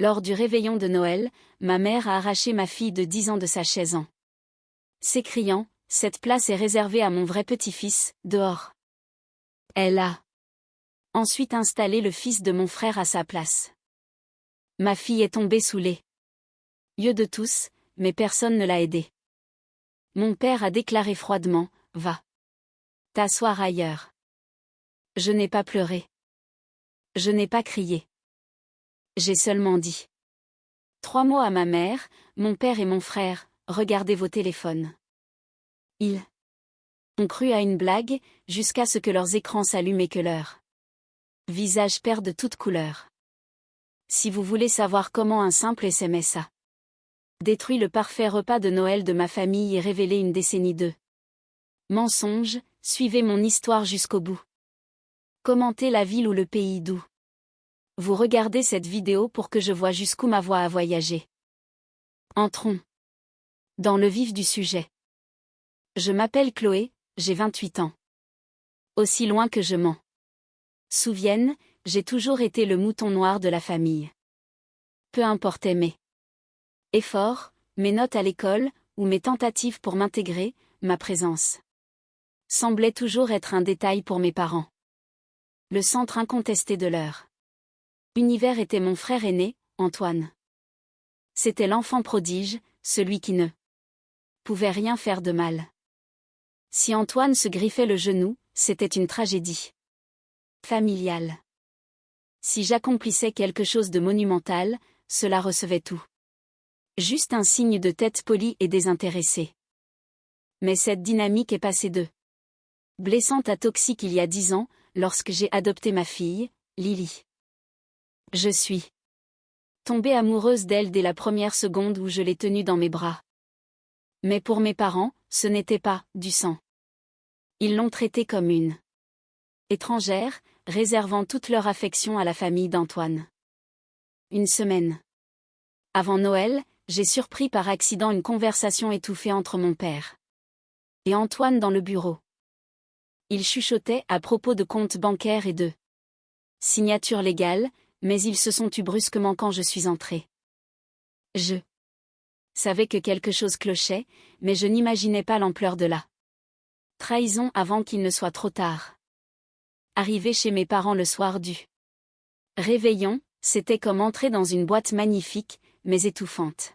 Lors du réveillon de Noël, ma mère a arraché ma fille de 10 ans de sa chaise en s'écriant « Cette place est réservée à mon vrai petit-fils, dehors ». Elle a ensuite installé le fils de mon frère à sa place. Ma fille est tombée sous les yeux de tous, mais personne ne l'a aidée. Mon père a déclaré froidement « Va t'asseoir ailleurs ». Je n'ai pas pleuré. Je n'ai pas crié. J'ai seulement dit 3 mots à ma mère, mon père et mon frère, regardez vos téléphones. Ils ont cru à une blague, jusqu'à ce que leurs écrans s'allument et que leurs visages perdent toute couleur. Si vous voulez savoir comment un simple SMS a détruit le parfait repas de Noël de ma famille et révélé une décennie de mensonges, suivez mon histoire jusqu'au bout. Commentez la ville ou le pays d'où vous regardez cette vidéo pour que je vois jusqu'où ma voix a voyagé. Entrons dans le vif du sujet. Je m'appelle Chloé, j'ai 28 ans. Aussi loin que je m'en souvienne, j'ai toujours été le mouton noir de la famille. Peu importait mes efforts, mes notes à l'école, ou mes tentatives pour m'intégrer, ma présence semblait toujours être un détail pour mes parents. Le centre incontesté de leur univers était mon frère aîné, Antoine. C'était l'enfant prodige, celui qui ne pouvait rien faire de mal. Si Antoine se griffait le genou, c'était une tragédie familiale. Si j'accomplissais quelque chose de monumental, cela recevait tout juste un signe de tête poli et désintéressé. Mais cette dynamique est passée de blessante à toxique il y a 10 ans, lorsque j'ai adopté ma fille, Lily. Je suis tombée amoureuse d'elle dès la première seconde où je l'ai tenue dans mes bras. Mais pour mes parents, ce n'était pas du sang. Ils l'ont traitée comme une étrangère, réservant toute leur affection à la famille d'Antoine. Une semaine avant Noël, j'ai surpris par accident une conversation étouffée entre mon père et Antoine dans le bureau. Ils chuchotaient à propos de comptes bancaires et de signatures légales, mais ils se sont tus brusquement quand je suis entrée. Je savais que quelque chose clochait, mais je n'imaginais pas l'ampleur de la trahison avant qu'il ne soit trop tard. Arrivé chez mes parents le soir du réveillon, c'était comme entrer dans une boîte magnifique, mais étouffante.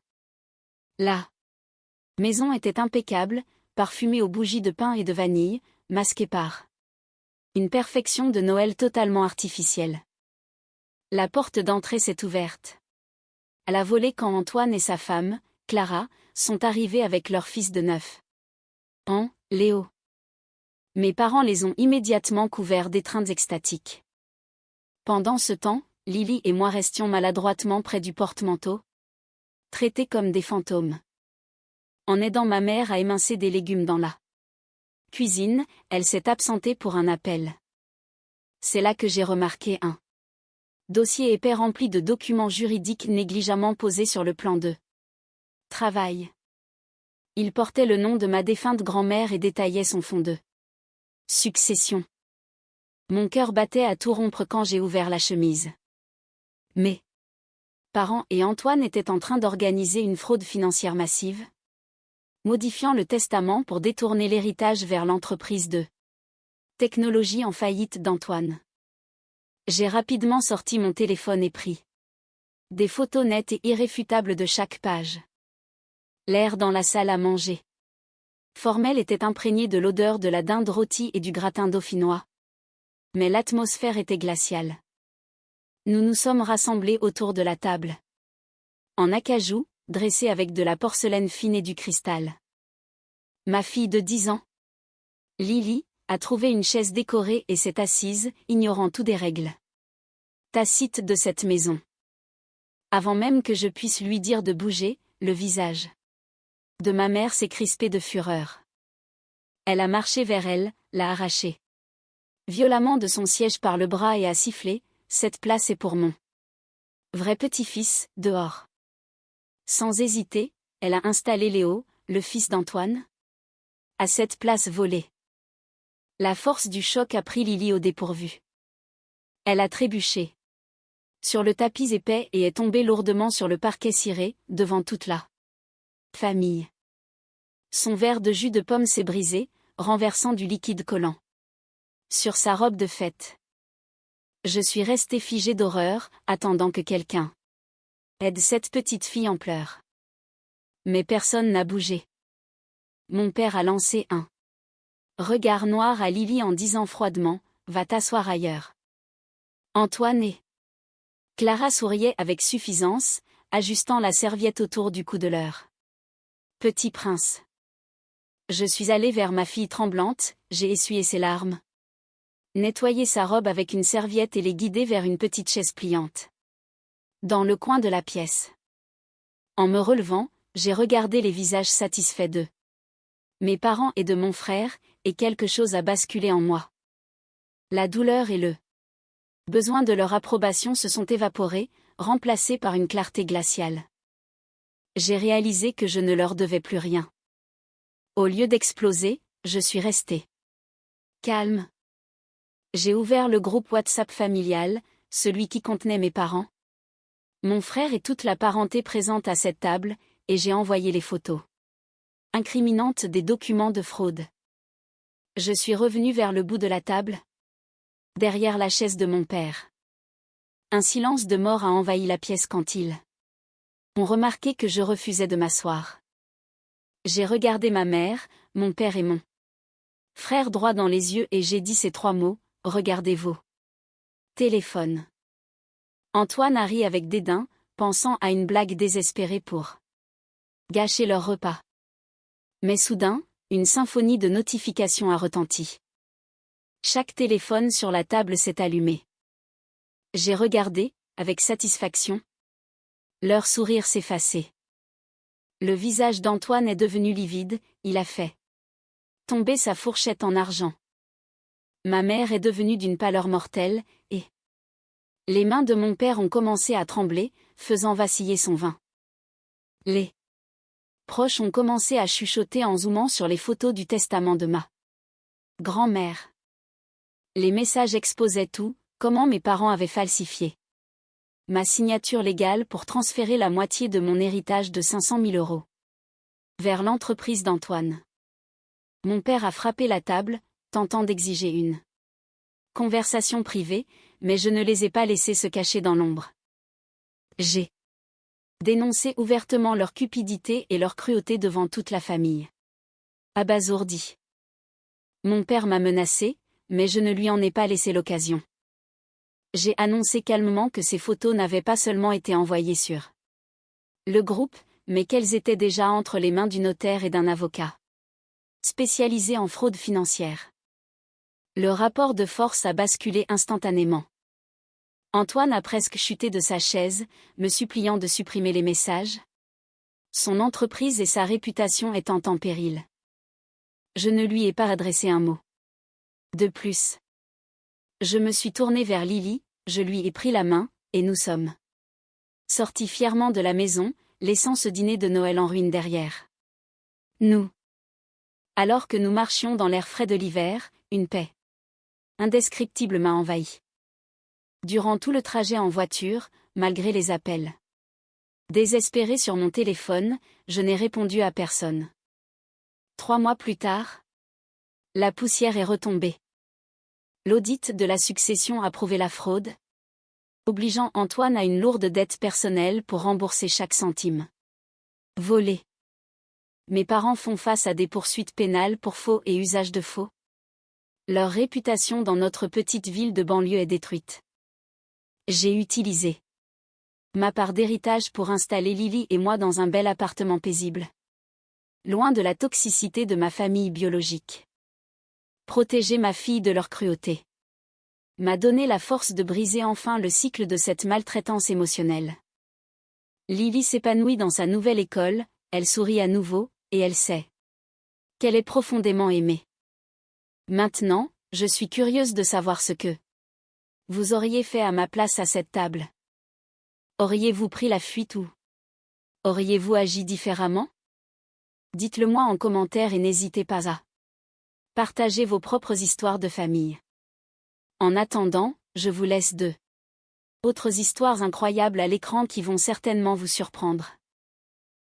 La maison était impeccable, parfumée aux bougies de pin et de vanille, masquée par une perfection de Noël totalement artificielle. La porte d'entrée s'est ouverte. Elle a volé quand Antoine et sa femme, Clara, sont arrivés avec leur fils de 9 ans, Léo. Mes parents les ont immédiatement couverts d'étreintes extatiques. Pendant ce temps, Lily et moi restions maladroitement près du porte-manteau, traités comme des fantômes. En aidant ma mère à émincer des légumes dans la cuisine, elle s'est absentée pour un appel. C'est là que j'ai remarqué un dossier épais rempli de documents juridiques négligemment posés sur le plan de travail. Il portait le nom de ma défunte grand-mère et détaillait son fonds de succession. Mon cœur battait à tout rompre quand j'ai ouvert la chemise. Mes parents et Antoine étaient en train d'organiser une fraude financière massive, modifiant le testament pour détourner l'héritage vers l'entreprise de technologie en faillite d'Antoine. J'ai rapidement sorti mon téléphone et pris des photos nettes et irréfutables de chaque page. L'air dans la salle à manger formelle était imprégné de l'odeur de la dinde rôtie et du gratin dauphinois. Mais l'atmosphère était glaciale. Nous nous sommes rassemblés autour de la table, en acajou, dressée avec de la porcelaine fine et du cristal. Ma fille de 10 ans, Lily, a trouvé une chaise décorée et s'est assise, ignorant tout des règles tacites de cette maison. Avant même que je puisse lui dire de bouger, le visage de ma mère s'est crispé de fureur. Elle a marché vers elle, l'a arrachée violemment de son siège par le bras et a sifflé « Cette place est pour mon vrai petit-fils, dehors ». Sans hésiter, elle a installé Léo, le fils d'Antoine, à cette place volée. La force du choc a pris Lily au dépourvu. Elle a trébuché. sur le tapis épais et est tombé lourdement sur le parquet ciré, devant toute la famille. Son verre de jus de pomme s'est brisé, renversant du liquide collant sur sa robe de fête. Je suis restée figée d'horreur, attendant que quelqu'un aide cette petite fille en pleurs. Mais personne n'a bougé. Mon père a lancé un regard noir à Lily en disant froidement, « Va t'asseoir ailleurs. » Antoine et Clara souriaient avec suffisance, ajustant la serviette autour du cou de leur petit prince. Je suis allée vers ma fille tremblante, j'ai essuyé ses larmes, nettoyé sa robe avec une serviette et l'ai guidée vers une petite chaise pliante dans le coin de la pièce. En me relevant, j'ai regardé les visages satisfaits d'eux, mes parents et de mon frère, et quelque chose a basculé en moi. La douleur et le besoin de leur approbation se sont évaporés, remplacés par une clarté glaciale. J'ai réalisé que je ne leur devais plus rien. Au lieu d'exploser, je suis restée calme. J'ai ouvert le groupe WhatsApp familial, celui qui contenait mes parents, mon frère et toute la parenté présente à cette table, et j'ai envoyé les photos incriminantes des documents de fraude. Je suis revenue vers le bout de la table, derrière la chaise de mon père. Un silence de mort a envahi la pièce quand ils ont remarqué que je refusais de m'asseoir. J'ai regardé ma mère, mon père et mon frère droit dans les yeux et j'ai dit ces 3 mots, « Regardez vos téléphones ». Antoine a ri avec dédain, pensant à une blague désespérée pour gâcher leur repas. Mais soudain, une symphonie de notifications a retenti. Chaque téléphone sur la table s'est allumé. J'ai regardé, avec satisfaction, leur sourire s'effacer. Le visage d'Antoine est devenu livide, il a fait tomber sa fourchette en argent. Ma mère est devenue d'une pâleur mortelle, et les mains de mon père ont commencé à trembler, faisant vaciller son vin. Les proches ont commencé à chuchoter en zoomant sur les photos du testament de ma grand-mère. Les messages exposaient tout, comment mes parents avaient falsifié ma signature légale pour transférer la moitié de mon héritage de 500 000 € vers l'entreprise d'Antoine. Mon père a frappé la table, tentant d'exiger une conversation privée, mais je ne les ai pas laissés se cacher dans l'ombre. J'ai dénoncé ouvertement leur cupidité et leur cruauté devant toute la famille. Abasourdi. Mon père m'a menacé, mais je ne lui en ai pas laissé l'occasion. J'ai annoncé calmement que ces photos n'avaient pas seulement été envoyées sur le groupe, mais qu'elles étaient déjà entre les mains du notaire et d'un avocat spécialisé en fraude financière. Le rapport de force a basculé instantanément. Antoine a presque chuté de sa chaise, me suppliant de supprimer les messages. Son entreprise et sa réputation étant en péril. Je ne lui ai pas adressé un mot. De plus, je me suis tournée vers Lily, je lui ai pris la main, et nous sommes sortis fièrement de la maison, laissant ce dîner de Noël en ruine derrière nous. Alors que nous marchions dans l'air frais de l'hiver, une paix indescriptible m'a envahi. Durant tout le trajet en voiture, malgré les appels désespérés sur mon téléphone, je n'ai répondu à personne. 3 mois plus tard, la poussière est retombée. L'audit de la succession a prouvé la fraude, obligeant Antoine à une lourde dette personnelle pour rembourser chaque centime volé. Mes parents font face à des poursuites pénales pour faux et usage de faux. Leur réputation dans notre petite ville de banlieue est détruite. J'ai utilisé ma part d'héritage pour installer Lily et moi dans un bel appartement paisible, loin de la toxicité de ma famille biologique. Protéger ma fille de leur cruauté m'a donné la force de briser enfin le cycle de cette maltraitance émotionnelle. Lily s'épanouit dans sa nouvelle école, elle sourit à nouveau, et elle sait qu'elle est profondément aimée. Maintenant, je suis curieuse de savoir ce que vous auriez fait à ma place à cette table. Auriez-vous pris la fuite ou auriez-vous agi différemment? Dites-le moi en commentaire et n'hésitez pas à partager vos propres histoires de famille. En attendant, je vous laisse 2 Autres histoires incroyables à l'écran qui vont certainement vous surprendre.